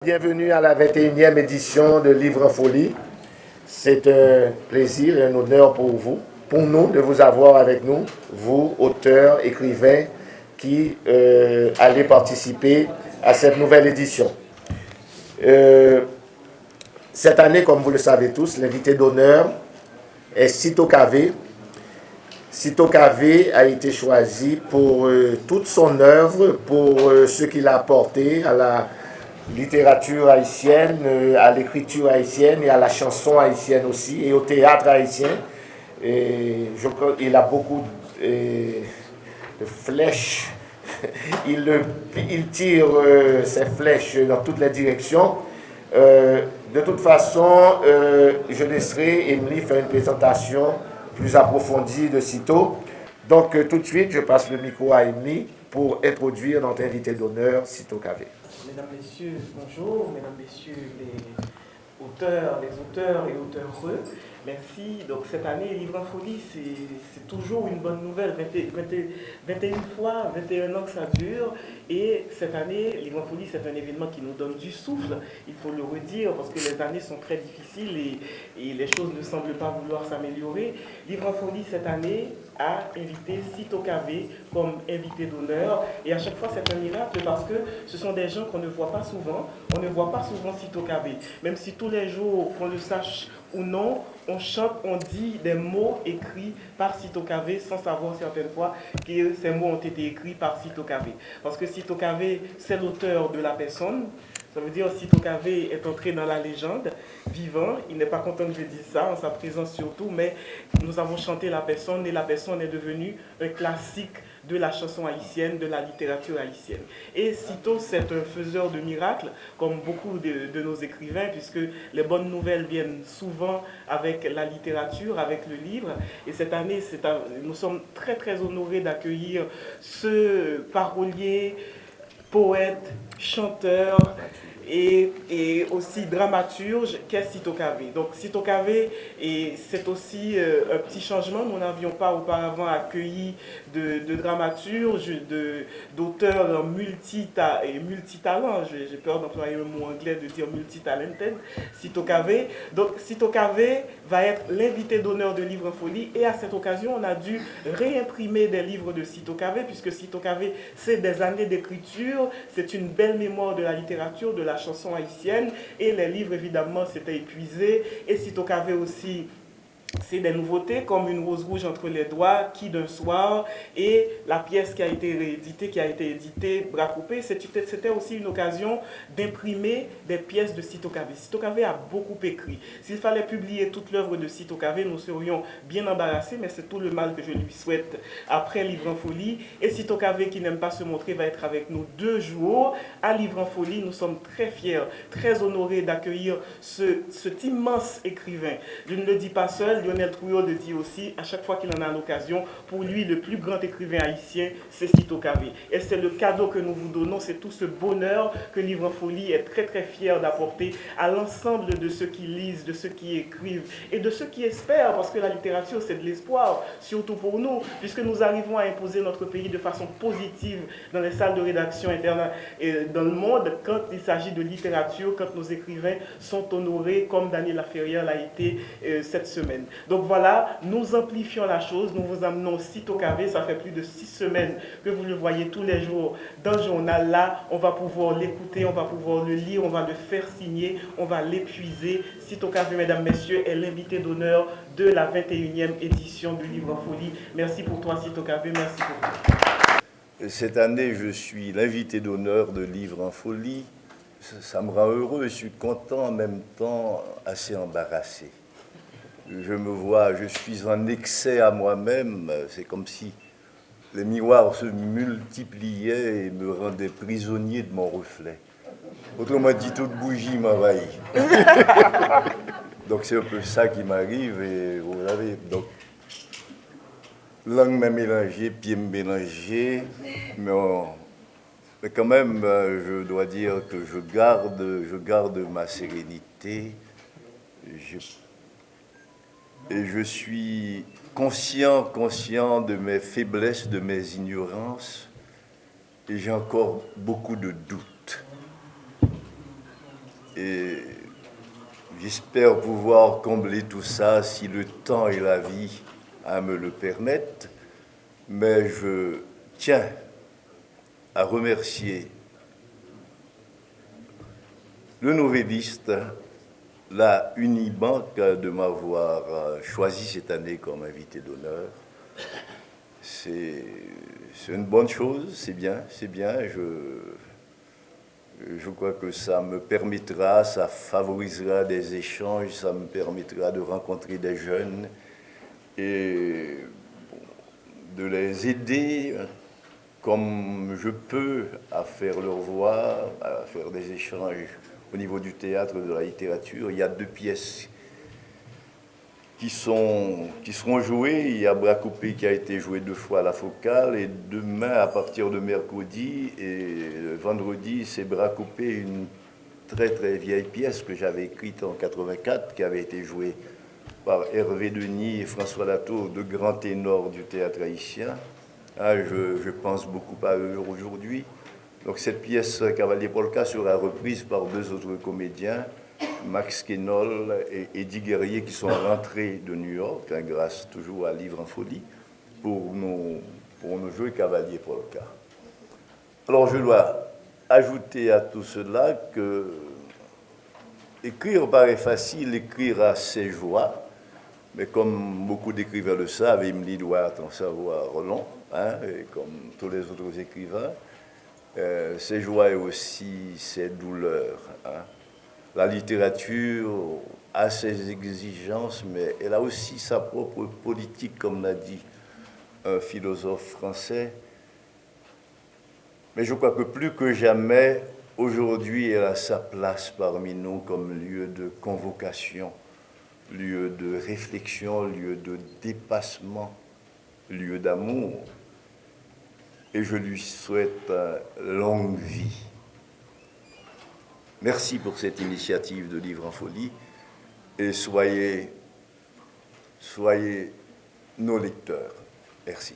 Bienvenue à la 21e édition de Livre en Folie. C'est un plaisir et un honneur pour nous de vous avoir avec nous, vous, auteurs, écrivains, qui allez participer à cette nouvelle édition. Cette année, comme vous le savez tous, l'invité d'honneur est Cito Cavé. Cito Cavé a été choisi pour toute son œuvre, pour ce qu'il a apporté à la littérature haïtienne, à l'écriture haïtienne et à la chanson haïtienne aussi, et au théâtre haïtien. Et je crois qu'il a beaucoup de flèches. Il tire ses flèches dans toutes les directions. De toute façon, je laisserai Emily faire une présentation plus approfondie de Cito. Donc, tout de suite, je passe le micro à Emily pour introduire notre invité d'honneur, Cito Cavé. Mesdames, Messieurs, bonjour. Mesdames, Messieurs, les auteurs et auteureux, merci. Donc cette année, Livre en Folie, c'est toujours une bonne nouvelle. 21 fois, 21 ans que ça dure. Et cette année, Livre en Folie, c'est un événement qui nous donne du souffle, il faut le redire, parce que les années sont très difficiles et les choses ne semblent pas vouloir s'améliorer. Livre en Folie, cette année, a invité Cito Cavé comme invité d'honneur. Et à chaque fois, c'est un miracle parce que ce sont des gens qu'on ne voit pas souvent. On ne voit pas souvent Cito Cavé. Même si tous les jours, qu'on le sache ou non, on chante, on dit des mots écrits par Cito Cavé sans savoir certaines fois que ces mots ont été écrits par Cito Cavé. Parce que Cito Cavé, c'est l'auteur de la personne. Ça veut dire que Cito Cavé est entré dans la légende, vivant. Il n'est pas content que je dise ça, en sa présence surtout, mais nous avons chanté la personne et la personne est devenue un classique de la chanson haïtienne, de la littérature haïtienne. Et Cito, c'est un faiseur de miracles, comme beaucoup de nos écrivains, puisque les bonnes nouvelles viennent souvent avec la littérature, avec le livre. Et cette année, nous sommes très très honorés d'accueillir ce parolier, poète, chanteur et aussi dramaturge qu'est Cito Cavé. Donc Cito Cavé, c'est aussi un petit changement. Nous n'avions pas auparavant accueilli de dramaturge, d'auteurs multitalents. J'ai peur d'employer un mot anglais de dire multitalented. Cito Cavé. Donc Cito Cavé va être l'invité d'honneur de Livre en Folie et à cette occasion, on a dû réimprimer des livres de Cito Cavé puisque Cito Cavé, c'est des années d'écriture, c'est une belle mémoire de la littérature, de la chanson haïtienne et les livres évidemment s'étaient épuisés et Cito Cavé aussi. C'est des nouveautés comme Une rose rouge entre les doigts, Qui d'un soir, et la pièce qui a été rééditée, qui a été éditée, Bras coupés, c'était aussi une occasion d'imprimer des pièces de Cito Cavé. Cito Cavé a beaucoup écrit. S'il fallait publier toute l'œuvre de Cito Cavé, nous serions bien embarrassés, mais c'est tout le mal que je lui souhaite après Livre en Folie. Et Cito Cavé, qui n'aime pas se montrer, va être avec nous 2 jours à Livre en Folie. Nous sommes très fiers, très honorés d'accueillir cet immense écrivain. Je ne le dis pas seul, Lionel Trouillot le dit aussi, à chaque fois qu'il en a l'occasion, pour lui, le plus grand écrivain haïtien, c'est Cito Cavé. Et c'est le cadeau que nous vous donnons, c'est tout ce bonheur que Livre en Folie est très très fier d'apporter à l'ensemble de ceux qui lisent, de ceux qui écrivent et de ceux qui espèrent, parce que la littérature, c'est de l'espoir, surtout pour nous, puisque nous arrivons à imposer notre pays de façon positive dans les salles de rédaction internes et dans le monde, quand il s'agit de littérature, quand nos écrivains sont honorés, comme Daniel Laferrière l'a été cette semaine. Donc voilà, nous amplifions la chose, nous vous amenons Cito Cavé, ça fait plus de 6 semaines que vous le voyez tous les jours dans le journal. Là, on va pouvoir l'écouter, on va pouvoir le lire, on va le faire signer, on va l'épuiser. Cito Cavé, mesdames, messieurs, est l'invité d'honneur de la 21e édition du Livre en Folie. Merci pour toi, Cito Cavé, merci pour toi. Cette année, je suis l'invité d'honneur de Livre en Folie. Ça me rend heureux, je suis content, en même temps assez embarrassé. Je suis en excès à moi-même, c'est comme si les miroirs se multipliaient et me rendaient prisonnier de mon reflet. Autrement dit, toute bougie m'envahit. Donc c'est un peu ça qui m'arrive et vous savez, donc langue m'a mélangé, pied me mélangé, mais quand même, je dois dire que je garde ma sérénité. Et je suis conscient de mes faiblesses, de mes ignorances, et j'ai encore beaucoup de doutes. Et j'espère pouvoir combler tout ça si le temps et la vie me le permettent. Mais je tiens à remercier le Novelliste, la Unibank, de m'avoir choisi cette année comme invité d'honneur. C'est une bonne chose, c'est bien, c'est bien. Je crois que ça me permettra, ça favorisera des échanges, ça me permettra de rencontrer des jeunes et de les aider comme je peux à faire leur voix, à faire des échanges au niveau du théâtre, de la littérature. Il y a 2 pièces qui seront jouées. Il y a Bracoupé qui a été joué 2 fois à la Focale, et demain, à partir de mercredi et vendredi, c'est Bracoupé, une très très vieille pièce que j'avais écrite en 84, qui avait été jouée par Hervé Denis et François Latour, 2 grands ténors du théâtre haïtien. Je pense beaucoup à eux aujourd'hui. Donc cette pièce Cavalier Polka sera reprise par 2 autres comédiens, Max Kenol et Eddie Guerrier, qui sont rentrés de New York, grâce toujours à Livre en Folie, pour nous jouer Cavalier Polka. Alors je dois ajouter à tout cela que écrire paraît facile, écrire a ses joies, mais comme beaucoup d'écrivains le savent, Émilie doit en savoir long, et comme tous les autres écrivains, ses joies et aussi ses douleurs. La littérature a ses exigences, mais elle a aussi sa propre politique, comme l'a dit un philosophe français. Mais je crois que plus que jamais, aujourd'hui, elle a sa place parmi nous comme lieu de convocation, lieu de réflexion, lieu de dépassement, lieu d'amour. Et je lui souhaite longue vie. Merci pour cette initiative de Livre en Folie, et soyez nos lecteurs. Merci.